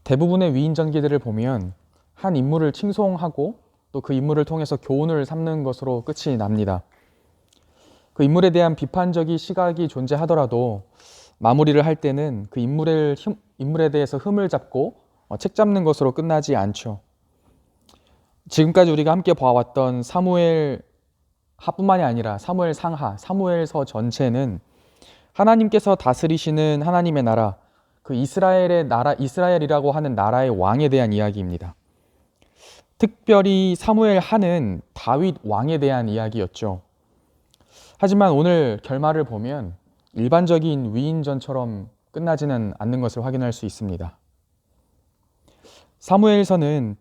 대부분의 위인전기들을 보면 한 인물을 칭송하고 또 그 인물을 통해서 교훈을 삼는 것으로 끝이 납니다. 그 인물에 대한 비판적인 시각이 존재하더라도 마무리를 할 때는 그 인물에 대해서 흠을 잡고 책 잡는 것으로 끝나지 않죠. 지금까지 우리가 함께 봐왔던 사무엘 하뿐만이 아니라 사무엘 상하, 사무엘서 전체는 하나님께서 다스리시는 하나님의 나라, 그 이스라엘의 나라, 이스라엘이라고 하는 나라의 왕에 대한 이야기입니다. 특별히 사무엘 하는 다윗 왕에 대한 이야기였죠. 하지만 오늘 결말을 보면 일반적인 위인전처럼 끝나지는 않는 것을 확인할 수 있습니다. 사무엘서는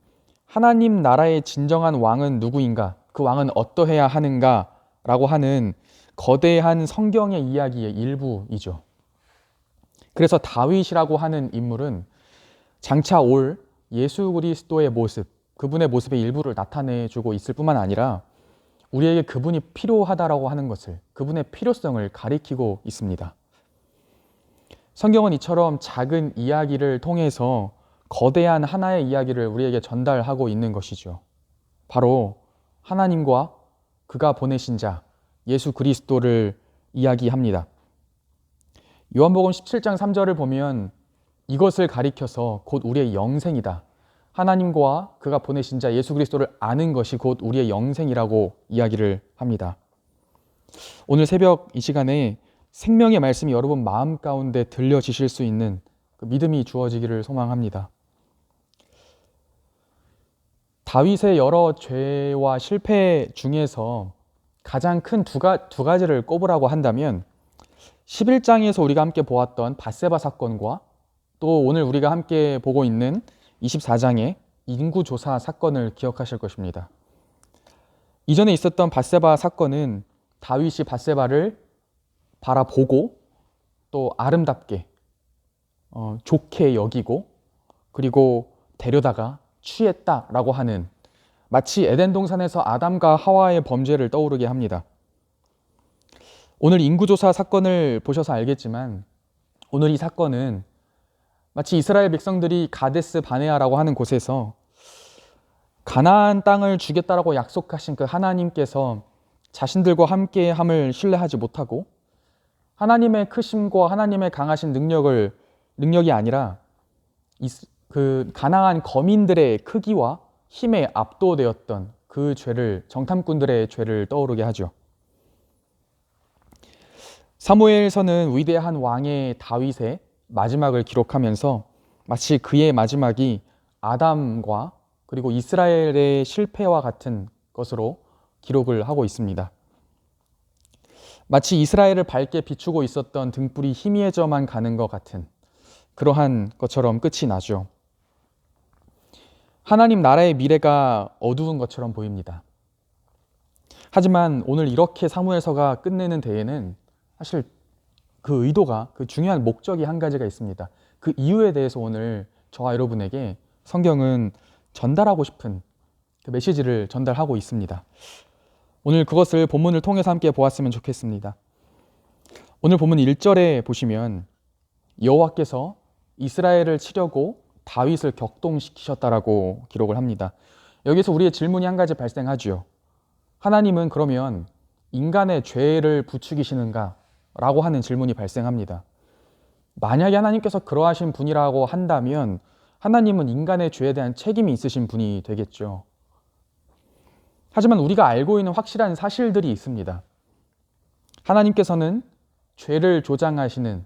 하나님 나라의 진정한 왕은 누구인가, 그 왕은 어떠해야 하는가 라고 하는 거대한 성경의 이야기의 일부이죠. 그래서 다윗이라고 하는 인물은 장차 올 예수 그리스도의 모습, 그분의 모습의 일부를 나타내주고 있을 뿐만 아니라 우리에게 그분이 필요하다라고 하는 것을, 그분의 필요성을 가리키고 있습니다. 성경은 이처럼 작은 이야기를 통해서 거대한 하나의 이야기를 우리에게 전달하고 있는 것이죠. 바로 하나님과 그가 보내신 자 예수 그리스도를 이야기합니다. 요한복음 17장 3절을 보면 이것을 가리켜서 곧 우리의 영생이다, 하나님과 그가 보내신 자 예수 그리스도를 아는 것이 곧 우리의 영생이라고 이야기를 합니다. 오늘 새벽 이 시간에 생명의 말씀이 여러분 마음 가운데 들려지실 수 있는 그 믿음이 주어지기를 소망합니다. 다윗의 여러 죄와 실패 중에서 가장 큰 두 가지를 꼽으라고 한다면 11장에서 우리가 함께 보았던 밧세바 사건과 또 오늘 우리가 함께 보고 있는 24장의 인구조사 사건을 기억하실 것입니다. 이전에 있었던 밧세바 사건은 다윗이 밧세바를 바라보고 또 아름답게 좋게 여기고 그리고 데려다가 취했다라고 하는, 마치 에덴 동산에서 아담과 하와의 범죄를 떠오르게 합니다. 오늘 인구조사 사건을 보셔서 알겠지만 오늘 이 사건은 마치 이스라엘 백성들이 가데스 바네아라고 하는 곳에서 가나안 땅을 주겠다라고 약속하신 그 하나님께서 자신들과 함께함을 신뢰하지 못하고 하나님의 크심과 하나님의 강하신 능력이 아니라 그 가나안 거민들의 크기와 힘에 압도되었던 그 죄를, 정탐꾼들의 죄를 떠오르게 하죠. 사무엘서는 위대한 왕의 다윗의 마지막을 기록하면서 마치 그의 마지막이 아담과 그리고 이스라엘의 실패와 같은 것으로 기록을 하고 있습니다. 마치 이스라엘을 밝게 비추고 있었던 등불이 희미해져만 가는 것 같은 그러한 것처럼 끝이 나죠. 하나님 나라의 미래가 어두운 것처럼 보입니다. 하지만 오늘 이렇게 사무엘서가 끝내는 데에는 사실 그 의도가, 그 중요한 목적이 한 가지가 있습니다. 그 이유에 대해서 오늘 저와 여러분에게 성경은 전달하고 싶은 그 메시지를 전달하고 있습니다. 오늘 그것을 본문을 통해서 함께 보았으면 좋겠습니다. 오늘 본문 1절에 보시면 여호와께서 이스라엘을 치려고 다윗을 격동시키셨다라고 기록을 합니다. 여기서 우리의 질문이 한 가지 발생하죠. 하나님은 그러면 인간의 죄를 부추기시는가? 라고 하는 질문이 발생합니다. 만약에 하나님께서 그러하신 분이라고 한다면 하나님은 인간의 죄에 대한 책임이 있으신 분이 되겠죠. 하지만 우리가 알고 있는 확실한 사실들이 있습니다. 하나님께서는 죄를 조장하시는,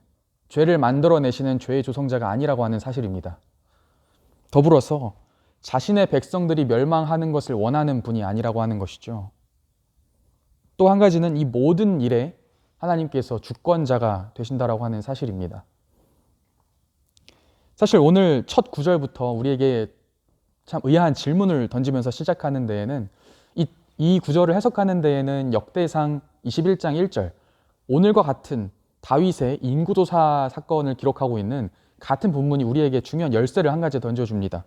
죄를 만들어내시는 죄의 조성자가 아니라고 하는 사실입니다. 더불어서 자신의 백성들이 멸망하는 것을 원하는 분이 아니라고 하는 것이죠. 또 한 가지는 이 모든 일에 하나님께서 주권자가 되신다라고 하는 사실입니다. 사실 오늘 첫 구절부터 우리에게 참 의아한 질문을 던지면서 시작하는 데에는 이 구절을 해석하는 데에는 역대상 21장 1절, 오늘과 같은 다윗의 인구조사 사건을 기록하고 있는 같은 본문이 우리에게 중요한 열쇠를 한 가지 던져줍니다.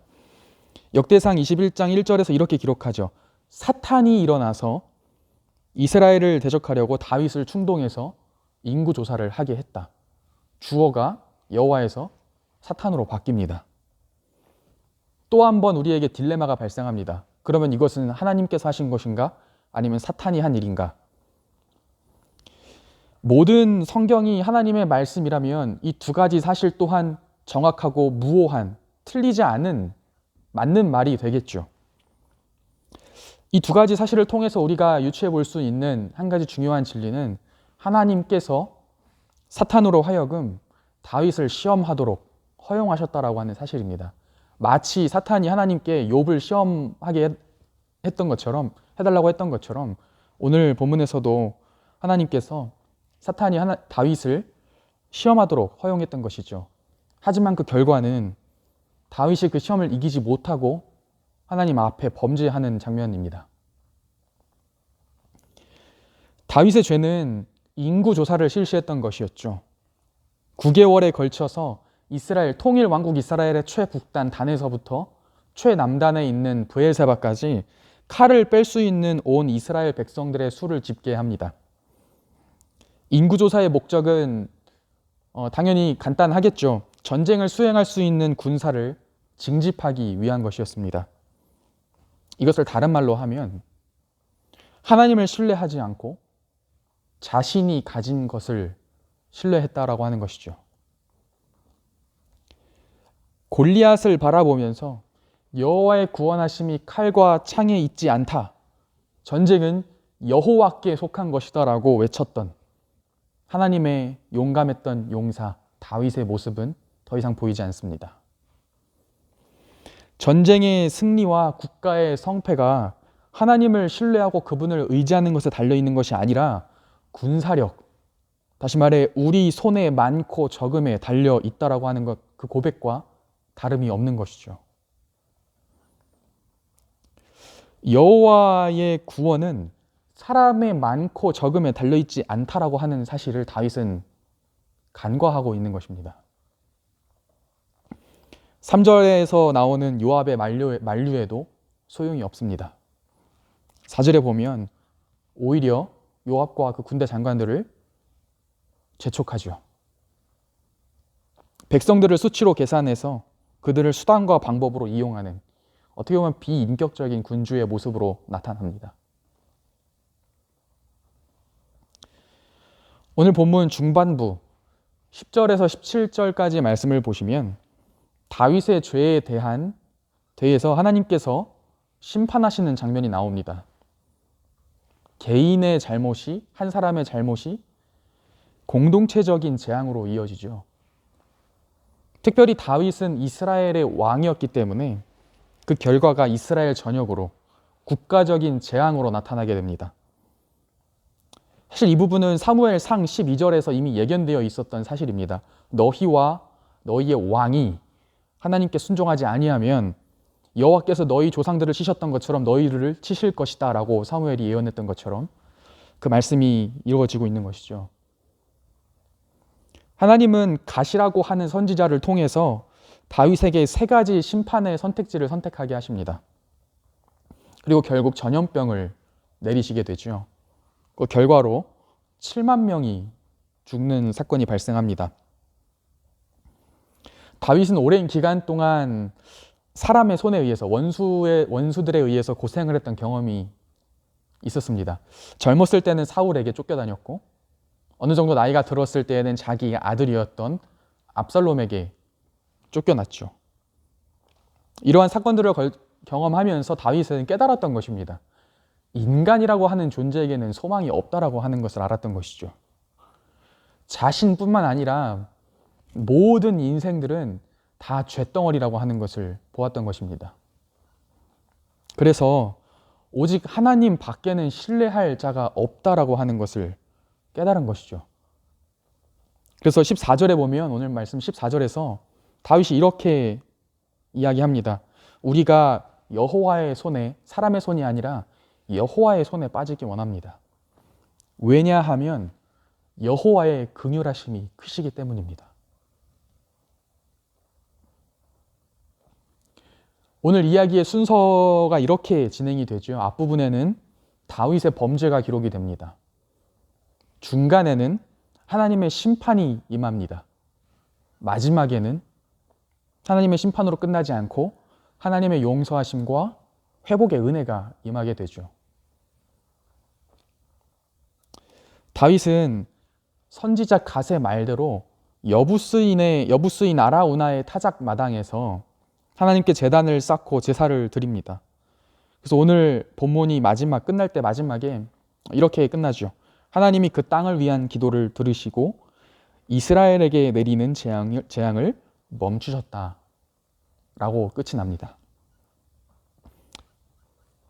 역대상 21장 1절에서 이렇게 기록하죠. 사탄이 일어나서 이스라엘을 대적하려고 다윗을 충동해서 인구조사를 하게 했다. 주어가 여호와에서 사탄으로 바뀝니다. 또 한 번 우리에게 딜레마가 발생합니다. 그러면 이것은 하나님께서 하신 것인가? 아니면 사탄이 한 일인가? 모든 성경이 하나님의 말씀이라면 이 두 가지 사실 또한 정확하고 무오한, 틀리지 않은, 맞는 말이 되겠죠. 이 두 가지 사실을 통해서 우리가 유추해 볼 수 있는 한 가지 중요한 진리는 하나님께서 사탄으로 하여금 다윗을 시험하도록 허용하셨다라고 하는 사실입니다. 마치 사탄이 하나님께 욥을 시험하게 했던 것처럼, 해달라고 했던 것처럼 오늘 본문에서도 하나님께서 사탄이 다윗을 시험하도록 허용했던 것이죠. 하지만 그 결과는 다윗이 그 시험을 이기지 못하고 하나님 앞에 범죄하는 장면입니다. 다윗의 죄는 인구조사를 실시했던 것이었죠. 9개월에 걸쳐서 이스라엘, 통일 왕국 이스라엘의 최북단 단에서부터 최남단에 있는 브엘세바까지 칼을 뺄 수 있는 온 이스라엘 백성들의 수를 집계합니다. 인구조사의 목적은 당연히 간단하겠죠. 전쟁을 수행할 수 있는 군사를 징집하기 위한 것이었습니다. 이것을 다른 말로 하면 하나님을 신뢰하지 않고 자신이 가진 것을 신뢰했다라고 하는 것이죠. 골리앗을 바라보면서 여호와의 구원하심이 칼과 창에 있지 않다. 전쟁은 여호와께 속한 것이다라고 외쳤던 하나님의 용감했던 용사 다윗의 모습은 더 이상 보이지 않습니다. 전쟁의 승리와 국가의 성패가 하나님을 신뢰하고 그분을 의지하는 것에 달려있는 것이 아니라 군사력, 다시 말해 우리 손에 많고 적음에 달려있다라고 하는 것, 그 고백과 다름이 없는 것이죠. 여호와의 구원은 사람의 많고 적음에 달려있지 않다라고 하는 사실을 다윗은 간과하고 있는 것입니다. 3절에서 나오는 요압의 만류에도 소용이 없습니다. 4절에 보면 오히려 요압과 그 군대 장관들을 재촉하죠. 백성들을 수치로 계산해서 그들을 수단과 방법으로 이용하는, 어떻게 보면 비인격적인 군주의 모습으로 나타납니다. 오늘 본문 중반부 10절에서 17절까지 말씀을 보시면 다윗의 죄에 대해서 하나님께서 심판하시는 장면이 나옵니다. 개인의 잘못이, 한 사람의 잘못이 공동체적인 재앙으로 이어지죠. 특별히 다윗은 이스라엘의 왕이었기 때문에 그 결과가 이스라엘 전역으로 국가적인 재앙으로 나타나게 됩니다. 사실 이 부분은 사무엘상 12절에서 이미 예견되어 있었던 사실입니다. 너희와 너희의 왕이 하나님께 순종하지 아니하면 여호와께서 너희 조상들을 치셨던 것처럼 너희를 치실 것이다 라고 사무엘이 예언했던 것처럼 그 말씀이 이루어지고 있는 것이죠. 하나님은 갓이라고 하는 선지자를 통해서 다윗에게 3가지 심판의 선택지를 선택하게 하십니다. 그리고 결국 전염병을 내리시게 되죠. 그 결과로 7만 명이 죽는 사건이 발생합니다. 다윗은 오랜 기간 동안 사람의 손에 의해서, 원수들에 의해서 고생을 했던 경험이 있었습니다. 젊었을 때는 사울에게 쫓겨다녔고 어느 정도 나이가 들었을 때에는 자기 아들이었던 압살롬에게 쫓겨났죠. 이러한 사건들을 경험하면서 다윗은 깨달았던 것입니다. 인간이라고 하는 존재에게는 소망이 없다라고 하는 것을 알았던 것이죠. 자신뿐만 아니라 모든 인생들은 다 쇳덩어리라고 하는 것을 보았던 것입니다. 그래서 오직 하나님 밖에는 신뢰할 자가 없다라고 하는 것을 깨달은 것이죠. 그래서 14절에 보면, 오늘 말씀 14절에서 다윗이 이렇게 이야기합니다. 우리가 여호와의 손에, 사람의 손이 아니라 여호와의 손에 빠지기 원합니다. 왜냐하면 여호와의 긍휼하심이 크시기 때문입니다. 오늘 이야기의 순서가 이렇게 진행이 되죠. 앞부분에는 다윗의 범죄가 기록이 됩니다. 중간에는 하나님의 심판이 임합니다. 마지막에는 하나님의 심판으로 끝나지 않고 하나님의 용서하심과 회복의 은혜가 임하게 되죠. 다윗은 선지자 갓의 말대로 여부스인 아라우나의 타작 마당에서 하나님께 제단을 쌓고 제사를 드립니다. 그래서 오늘 본문이 끝날 때 마지막에 이렇게 끝나죠. 하나님이 그 땅을 위한 기도를 들으시고 이스라엘에게 내리는 재앙을 멈추셨다 라고 끝이 납니다.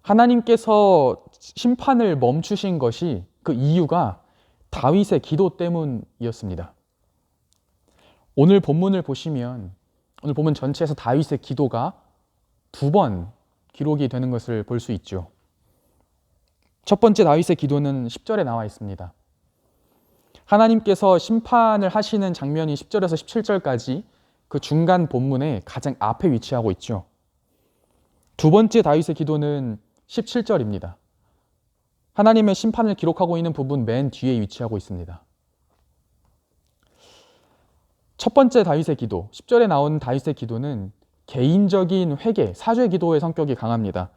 하나님께서 심판을 멈추신 것이 그 이유가 다윗의 기도 때문이었습니다. 오늘 본문을 보시면 오늘 본문 전체에서 다윗의 기도가 2번 기록이 되는 것을 볼 수 있죠. 첫 번째 다윗의 기도는 10절에 나와 있습니다. 하나님께서 심판을 하시는 장면이 10절에서 17절까지 그 중간 본문의 가장 앞에 위치하고 있죠. 두 번째 다윗의 기도는 17절입니다. 하나님의 심판을 기록하고 있는 부분 맨 뒤에 위치하고 있습니다. 첫 번째 다윗의 기도, 10절에 나온 다윗의 기도는 개인적인 회개, 사죄 기도의 성격이 강합니다.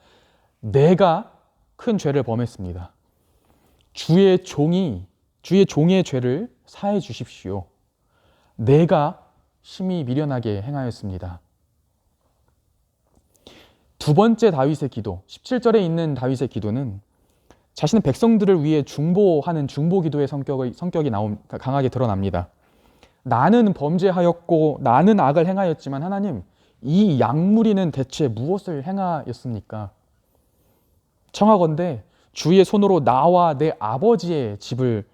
내가 큰 죄를 범했습니다. 주의 종의 죄를 사해 주십시오. 내가 심히 미련하게 행하였습니다. 두 번째 다윗의 기도, 17절에 있는 다윗의 기도는 자신의 백성들을 위해 중보하는 중보 기도의 성격이 강하게 드러납니다. 나는 범죄하였고 나는 악을 행하였지만 하나님, 이 양무리는 대체 무엇을 행하였습니까? 청하건대 주의 손으로 나와 내 아버지의 집을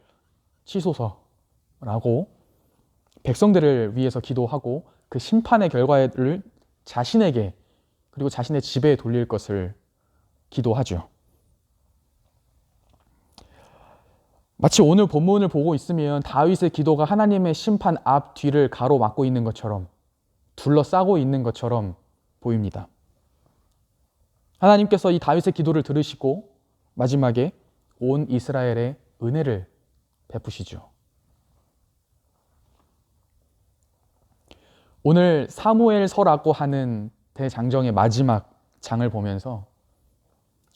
치소서라고 백성들을 위해서 기도하고 그 심판의 결과를 자신에게 그리고 자신의 집에 돌릴 것을 기도하죠. 마치 오늘 본문을 보고 있으면 다윗의 기도가 하나님의 심판 앞 뒤를 가로막고 있는 것처럼 둘러싸고 있는 것처럼 보입니다. 하나님께서 이 다윗의 기도를 들으시고 마지막에 온 이스라엘의 은혜를 베푸시죠. 오늘 사무엘서라고 하는 대장정의 마지막 장을 보면서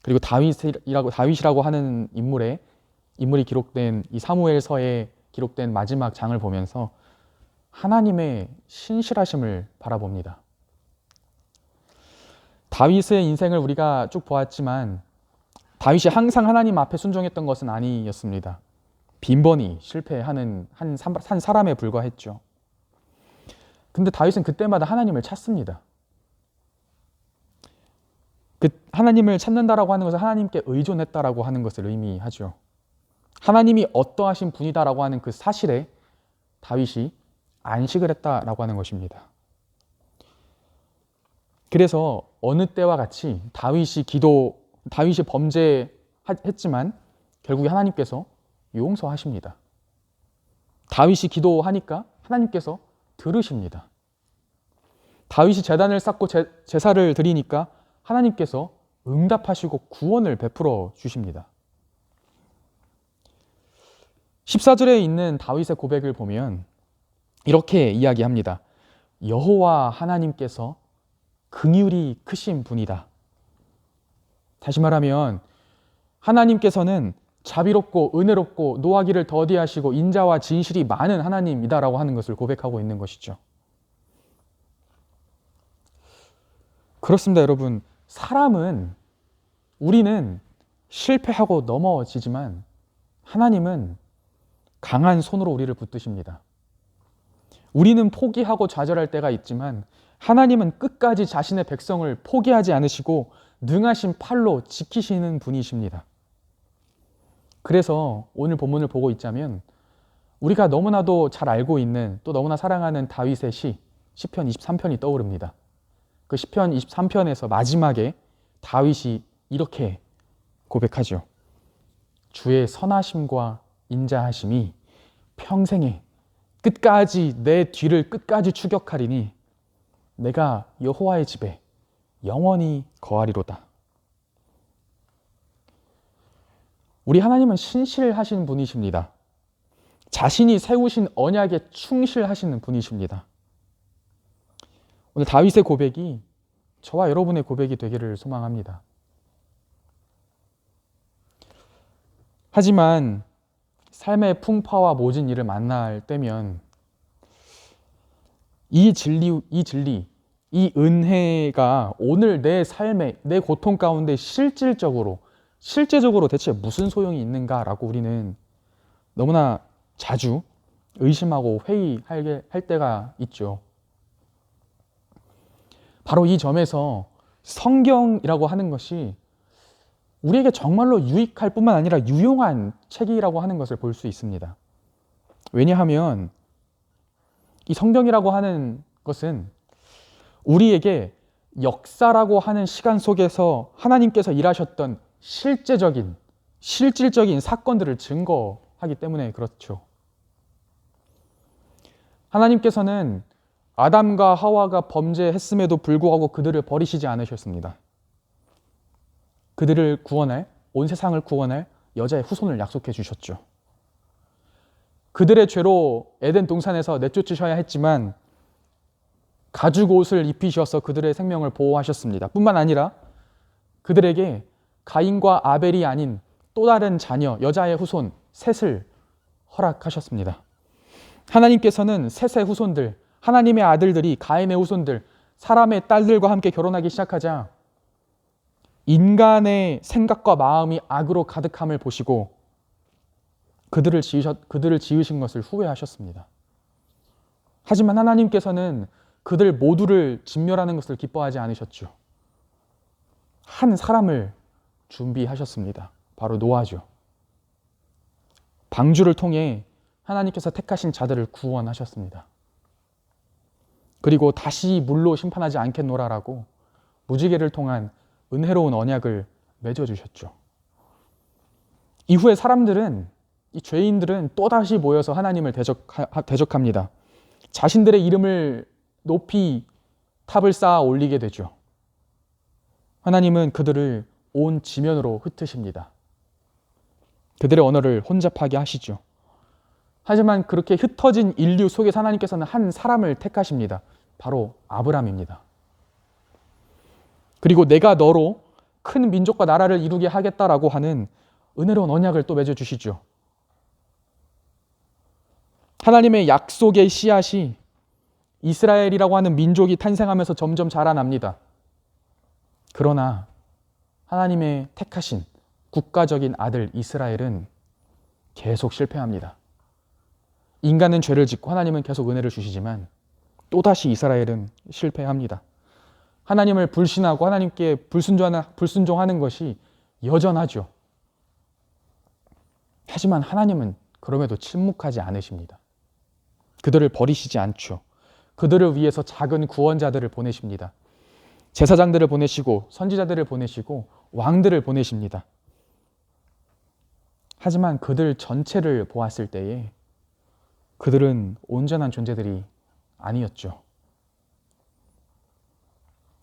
그리고 다윗이라고 하는 인물이 기록된 이 사무엘서에 기록된 마지막 장을 보면서 하나님의 신실하심을 바라봅니다. 다윗의 인생을 우리가 쭉 보았지만 다윗이 항상 하나님 앞에 순종했던 것은 아니었습니다. 빈번히 실패하는 한 사람에 불과했죠. 근데 다윗은 그때마다 하나님을 찾습니다. 하나님을 찾는다라고 하는 것은 하나님께 의존했다라고 하는 것을 의미하죠. 하나님이 어떠하신 분이다라고 하는 그 사실에 다윗이 안식을 했다라고 하는 것입니다. 그래서 어느 때와 같이 다윗이 범죄했지만 결국에 하나님께서 용서하십니다. 다윗이 기도하니까 하나님께서 들으십니다. 다윗이 제단을 쌓고 제사를 드리니까 하나님께서 응답하시고 구원을 베풀어 주십니다. 14절에 있는 다윗의 고백을 보면 이렇게 이야기합니다. 여호와 하나님께서 긍휼이 크신 분이다. 다시 말하면 하나님께서는 자비롭고 은혜롭고 노하기를 더디하시고 인자와 진실이 많은 하나님이다라고 하는 것을 고백하고 있는 것이죠. 그렇습니다, 여러분. 우리는 실패하고 넘어지지만 하나님은 강한 손으로 우리를 붙드십니다. 우리는 포기하고 좌절할 때가 있지만 하나님은 끝까지 자신의 백성을 포기하지 않으시고 능하신 팔로 지키시는 분이십니다. 그래서 오늘 본문을 보고 있자면 우리가 너무나도 잘 알고 있는 또 너무나 사랑하는 다윗의 시편 23편이 떠오릅니다. 그 시편 23편에서 마지막에 다윗이 이렇게 고백하죠. 주의 선하심과 인자하심이 평생에 끝까지 내 뒤를 끝까지 추격하리니 내가 여호와의 집에 영원히 거하리로다. 우리 하나님은 신실하신 분이십니다. 자신이 세우신 언약에 충실하시는 분이십니다. 오늘 다윗의 고백이 저와 여러분의 고백이 되기를 소망합니다. 하지만 삶의 풍파와 모진 일을 만날 때면 이 진리, 이 은혜가 오늘 내 삶에, 내 고통 가운데 실질적으로 대체 무슨 소용이 있는가라고 우리는 너무나 자주 의심하고 회의할 때가 있죠. 바로 이 점에서 성경이라고 하는 것이 우리에게 정말로 유익할 뿐만 아니라 유용한 책이라고 하는 것을 볼 수 있습니다. 왜냐하면 이 성경이라고 하는 것은 우리에게 역사라고 하는 시간 속에서 하나님께서 일하셨던 실질적인 사건들을 증거하기 때문에 그렇죠. 하나님께서는 아담과 하와가 범죄했음에도 불구하고 그들을 버리시지 않으셨습니다. 그들을 구원할, 온 세상을 구원할 여자의 후손을 약속해 주셨죠. 그들의 죄로 에덴 동산에서 내쫓으셔야 했지만 가죽 옷을 입히셔서 그들의 생명을 보호하셨습니다. 뿐만 아니라 그들에게 가인과 아벨이 아닌 또 다른 자녀, 여자의 후손, 셋을 허락하셨습니다. 하나님께서는 셋의 후손들, 하나님의 아들들이 가인의 후손들, 사람의 딸들과 함께 결혼하기 시작하자 인간의 생각과 마음이 악으로 가득함을 보시고 그들을 지으신 것을 후회하셨습니다. 하지만 하나님께서는 그들 모두를 진멸하는 것을 기뻐하지 않으셨죠. 한 사람을 준비하셨습니다. 바로 노아죠. 방주를 통해 하나님께서 택하신 자들을 구원하셨습니다. 그리고 다시 물로 심판하지 않겠노라라고 무지개를 통한 은혜로운 언약을 맺어주셨죠. 이후에 이 죄인들은 또다시 모여서 하나님을 대적합니다. 자신들의 이름을 높이 탑을 쌓아 올리게 되죠. 하나님은 그들을 온 지면으로 흩으십니다. 그들의 언어를 혼잡하게 하시죠. 하지만 그렇게 흩어진 인류 속에서 하나님께서는 한 사람을 택하십니다. 바로 아브람입니다. 그리고 내가 너로 큰 민족과 나라를 이루게 하겠다라고 하는 은혜로운 언약을 또 맺어주시죠. 하나님의 약속의 씨앗이 이스라엘이라고 하는 민족이 탄생하면서 점점 자라납니다. 그러나 하나님의 택하신 국가적인 아들 이스라엘은 계속 실패합니다. 인간은 죄를 짓고 하나님은 계속 은혜를 주시지만 또다시 이스라엘은 실패합니다. 하나님을 불신하고 하나님께 불순종하는 것이 여전하죠. 하지만 하나님은 그럼에도 침묵하지 않으십니다. 그들을 버리시지 않죠. 그들을 위해서 작은 구원자들을 보내십니다. 제사장들을 보내시고 선지자들을 보내시고 왕들을 보내십니다. 하지만 그들 전체를 보았을 때에 그들은 온전한 존재들이 아니었죠.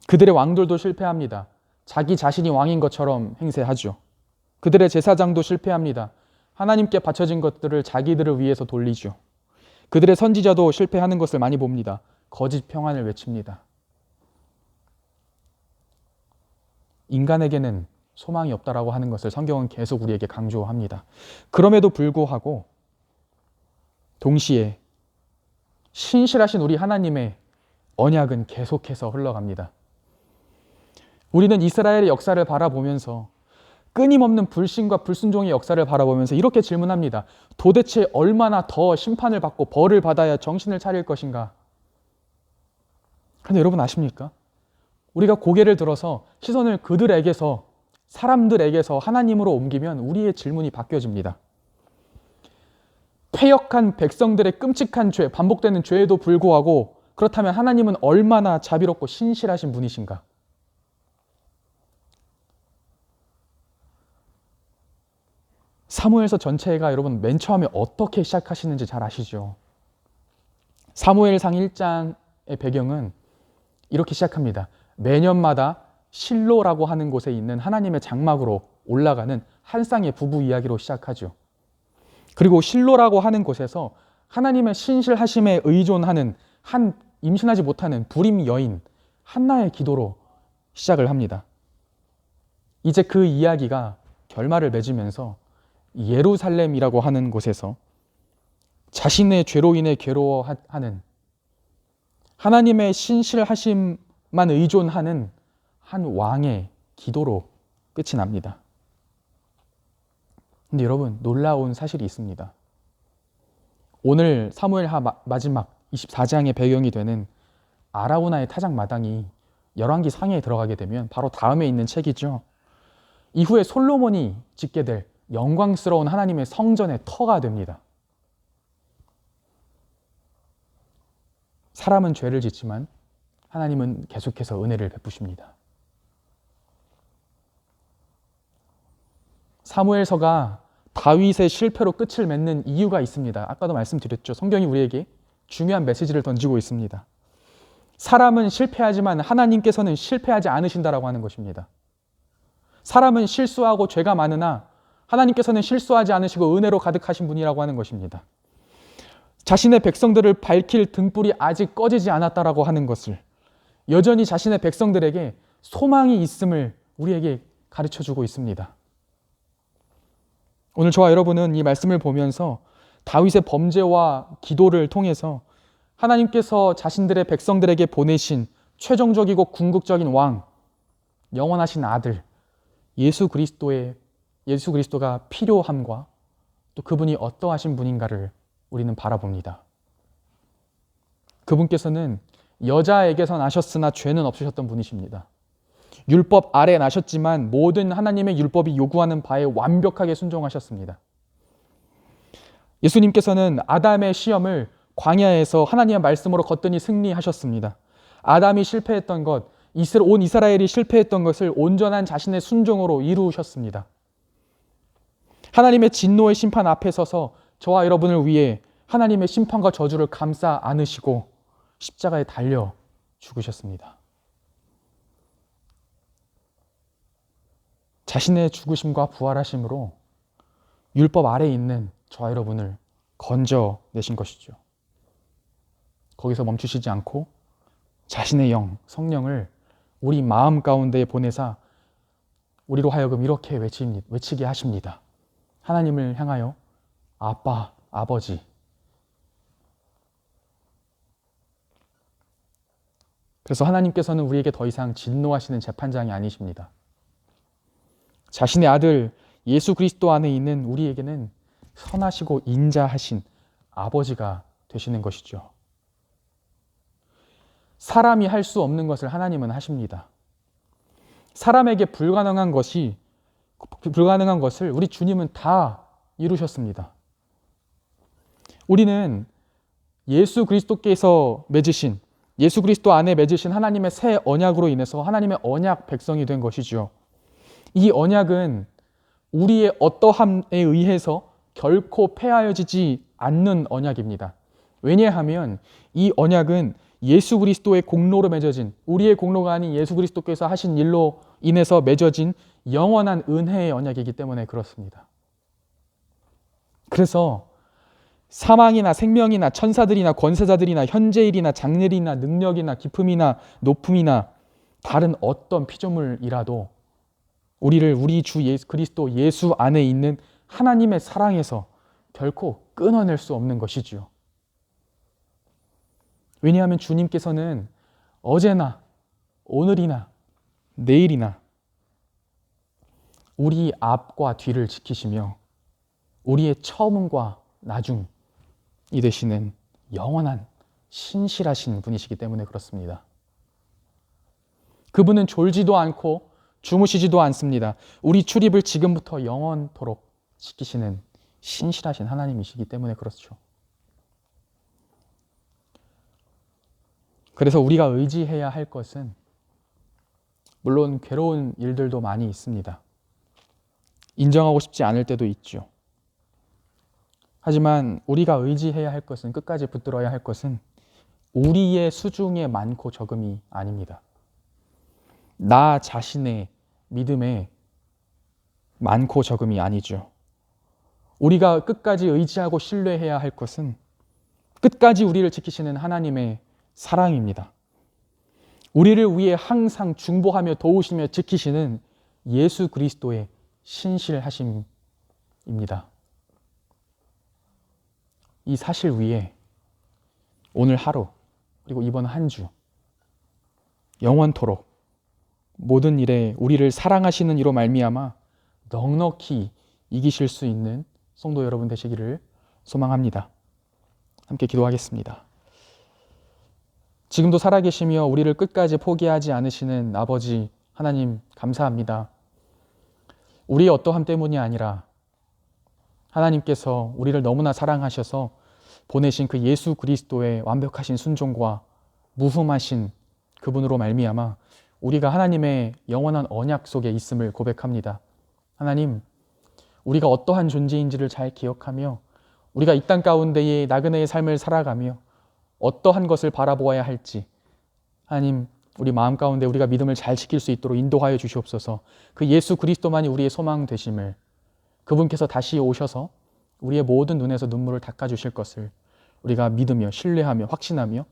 그들의 왕들도 실패합니다. 자기 자신이 왕인 것처럼 행세하죠. 그들의 제사장도 실패합니다. 하나님께 바쳐진 것들을 자기들을 위해서 돌리죠. 그들의 선지자도 실패하는 것을 많이 봅니다. 거짓 평안을 외칩니다. 인간에게는 소망이 없다라고 하는 것을 성경은 계속 우리에게 강조합니다. 그럼에도 불구하고 동시에 신실하신 우리 하나님의 언약은 계속해서 흘러갑니다. 우리는 이스라엘의 역사를 바라보면서 끊임없는 불신과 불순종의 역사를 바라보면서 이렇게 질문합니다. 도대체 얼마나 더 심판을 받고 벌을 받아야 정신을 차릴 것인가? 그런데 여러분 아십니까? 우리가 고개를 들어서 시선을 사람들에게서 하나님으로 옮기면 우리의 질문이 바뀌어집니다. 패역한 백성들의 끔찍한 죄, 반복되는 죄에도 불구하고 그렇다면 하나님은 얼마나 자비롭고 신실하신 분이신가? 사무엘서 전체가 여러분 맨 처음에 어떻게 시작하시는지 잘 아시죠? 사무엘상 1장의 배경은 이렇게 시작합니다. 매년마다 실로라고 하는 곳에 있는 하나님의 장막으로 올라가는 한 쌍의 부부 이야기로 시작하죠. 그리고 실로라고 하는 곳에서 하나님의 신실하심에 의존하는 한 임신하지 못하는 불임 여인 한나의 기도로 시작을 합니다. 이제 그 이야기가 결말을 맺으면서 예루살렘이라고 하는 곳에서 자신의 죄로 인해 괴로워하는, 하나님의 신실하심만 의존하는 한 왕의 기도로 끝이 납니다. 근데 여러분, 놀라운 사실이 있습니다. 오늘 사무엘하 마지막 24장의 배경이 되는 아라우나의 타작 마당이 열왕기 상해에 들어가게 되면 바로 다음에 있는 책이죠. 이후에 솔로몬이 짓게 될 영광스러운 하나님의 성전의 터가 됩니다. 사람은 죄를 짓지만 하나님은 계속해서 은혜를 베푸십니다. 사무엘서가 다윗의 실패로 끝을 맺는 이유가 있습니다. 아까도 말씀드렸죠. 성경이 우리에게 중요한 메시지를 던지고 있습니다. 사람은 실패하지만 하나님께서는 실패하지 않으신다라고 하는 것입니다. 사람은 실수하고 죄가 많으나 하나님께서는 실수하지 않으시고 은혜로 가득하신 분이라고 하는 것입니다. 자신의 백성들을 밝힐 등불이 아직 꺼지지 않았다라고 하는 것을, 여전히 자신의 백성들에게 소망이 있음을 우리에게 가르쳐주고 있습니다. 오늘 저와 여러분은 이 말씀을 보면서 다윗의 범죄와 기도를 통해서 하나님께서 자신들의 백성들에게 보내신 최종적이고 궁극적인 왕, 영원하신 아들 예수 그리스도가 필요함과 또 그분이 어떠하신 분인가를 우리는 바라봅니다. 그분께서는 여자에게서 나셨으나 죄는 없으셨던 분이십니다. 율법 아래 나셨지만 모든 하나님의 율법이 요구하는 바에 완벽하게 순종하셨습니다. 예수님께서는 아담의 시험을 광야에서 하나님의 말씀으로 거뜬히 승리하셨습니다. 아담이 실패했던 것, 온 이스라엘이 실패했던 것을 온전한 자신의 순종으로 이루셨습니다. 하나님의 진노의 심판 앞에 서서 저와 여러분을 위해 하나님의 심판과 저주를 감싸 안으시고 십자가에 달려 죽으셨습니다. 자신의 죽으심과 부활하심으로 율법 아래에 있는 저와 여러분을 건져내신 것이죠. 거기서 멈추시지 않고 자신의 영, 성령을 우리 마음 가운데 보내사 우리로 하여금 이렇게 외치게 하십니다. 하나님을 향하여 아빠, 아버지. 그래서 하나님께서는 우리에게 더 이상 진노하시는 재판장이 아니십니다. 자신의 아들 예수 그리스도 안에 있는 우리에게는 선하시고 인자하신 아버지가 되시는 것이죠. 사람이 할 수 없는 것을 하나님은 하십니다. 사람에게 불가능한 것을 우리 주님은 다 이루셨습니다. 우리는 예수 그리스도 안에 맺으신 하나님의 새 언약으로 인해서 하나님의 언약 백성이 된 것이죠. 이 언약은 우리의 어떠함에 의해서 결코 폐하여지지 않는 언약입니다. 왜냐하면 이 언약은 예수 그리스도의 공로로 맺어진, 우리의 공로가 아닌 예수 그리스도께서 하신 일로 인해서 맺어진 영원한 은혜의 언약이기 때문에 그렇습니다. 그래서 사망이나 생명이나 천사들이나 권세자들이나 현재일이나 장래일이나 능력이나 기품이나 높음이나 다른 어떤 피조물이라도 우리를 우리 주 예수 그리스도 예수 안에 있는 하나님의 사랑에서 결코 끊어낼 수 없는 것이지요. 왜냐하면 주님께서는 어제나 오늘이나 내일이나 우리 앞과 뒤를 지키시며 우리의 처음과 나중이 되시는 영원한 신실하신 분이시기 때문에 그렇습니다. 그분은 졸지도 않고 주무시지도 않습니다. 우리 출입을 지금부터 영원토록 지키시는 신실하신 하나님이시기 때문에 그렇죠. 그래서 우리가 의지해야 할 것은 물론 괴로운 일들도 많이 있습니다. 인정하고 싶지 않을 때도 있죠. 하지만 우리가 의지해야 할 것은, 끝까지 붙들어야 할 것은 우리의 수중에 많고 적음이 아닙니다. 나 자신의 믿음에 많고 적음이 아니죠. 우리가 끝까지 의지하고 신뢰해야 할 것은 끝까지 우리를 지키시는 하나님의 사랑입니다. 우리를 위해 항상 중보하며 도우시며 지키시는 예수 그리스도의 신실하심입니다. 이 사실 위에 오늘 하루 그리고 이번 한 주 영원토록 모든 일에 우리를 사랑하시는 이로 말미암아 넉넉히 이기실 수 있는 성도 여러분 되시기를 소망합니다. 함께 기도하겠습니다. 지금도 살아계시며 우리를 끝까지 포기하지 않으시는 아버지 하나님 감사합니다. 우리의 어떠함 때문이 아니라 하나님께서 우리를 너무나 사랑하셔서 보내신 그 예수 그리스도의 완벽하신 순종과 무흠하신 그분으로 말미암아 우리가 하나님의 영원한 언약 속에 있음을 고백합니다. 하나님, 우리가 어떠한 존재인지를 잘 기억하며 우리가 이 땅 가운데의 나그네의 삶을 살아가며 어떠한 것을 바라보아야 할지 하나님, 우리 마음 가운데 우리가 믿음을 잘 지킬 수 있도록 인도하여 주시옵소서. 그 예수 그리스도만이 우리의 소망 되심을, 그분께서 다시 오셔서 우리의 모든 눈에서 눈물을 닦아주실 것을 우리가 믿으며 신뢰하며 확신하며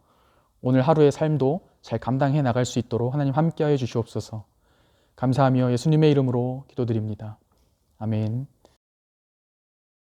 오늘 하루의 삶도 잘 감당해 나갈 수 있도록 하나님 함께하여 주시옵소서. 감사하며 예수님의 이름으로 기도드립니다. 아멘.